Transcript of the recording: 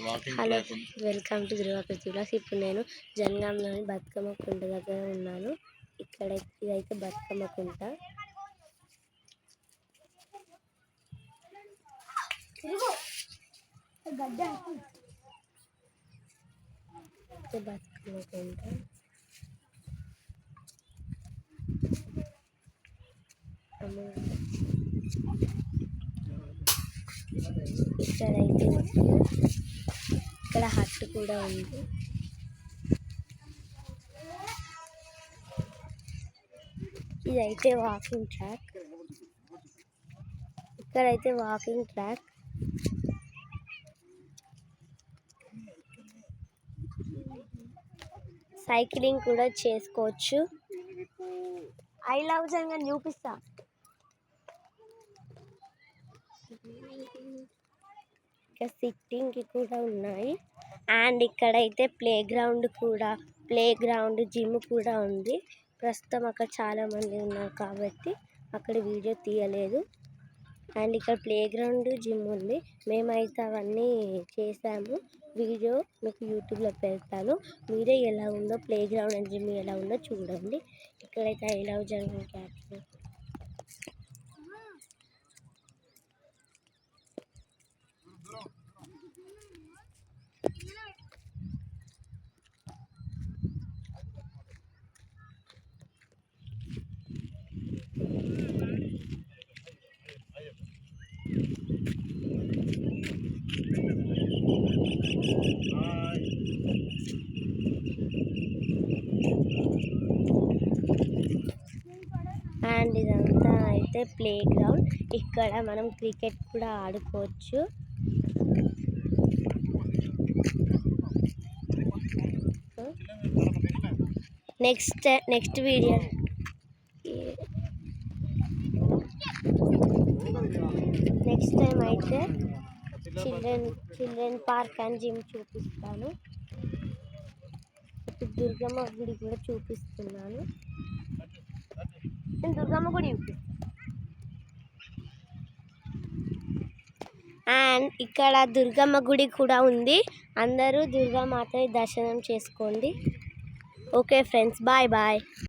Hello, welcome to Dhruvakriti vlogs. ఇప్పుడు నేను జనగాంలోని బతుకమ్మ కుంట దగ్గర ఉన్నాను. ఇక్కడ ఇదైతే బతుకమ్మ కుంట. బతుకమ్మ కుంట ఇక్కడైతే ఇక్కడ హట్టు కూడా ఉంది. ఇదైతే వాకింగ్ ట్రాక్. ఇక్కడైతే వాకింగ్ ట్రాక్. సైక్లింగ్ కూడా చేసుకోవచ్చు. ఐ లవ్ జంగన్ చూపిస్తా. ఇంకా సిట్టింగ్ కి కూడా ఉన్నాయి. అండ్ ఇక్కడైతే ప్లే గ్రౌండ్ జిమ్ కూడా ఉంది. ప్రస్తుతం అక్కడ చాలా మంది ఉన్నారు కాబట్టి అక్కడ వీడియో తీయలేదు. అండ్ ఇక్కడ ప్లే గ్రౌండ్ జిమ్ ఉంది. మేమైతే అవన్నీ చేసాము. వీడియో మీకు యూట్యూబ్లో పెడతాను. మీరే ఎలా ఉందో ప్లే గ్రౌండ్ అండ్ జిమ్ ఎలా ఉందో చూడండి. ఇక్కడైతే ఐ లవ్ జంగన్ క్యాట్. అండ్ ఇదంతా అయితే ప్లే గ్రౌండ్. ఇక్కడ మనం క్రికెట్ కూడా ఆడుకోవచ్చు. నెక్స్ట్ వీడియో నెక్స్ట్ టైం అయితే చిల్డ్రన్ పార్క్ అండ్ జిమ్ చూపిస్తాను. ఇప్పుడు దుర్గమ్మ గుడి కూడా చూపిస్తున్నాను. నేను దుర్గమ్మ గుడి చూపిస్తాను. అండ్ ఇక్కడ దుర్గమ్మ గుడి కూడా ఉంది. అందరూ దుర్గామాత దర్శనం చేసుకోండి. Okay friends, bye bye.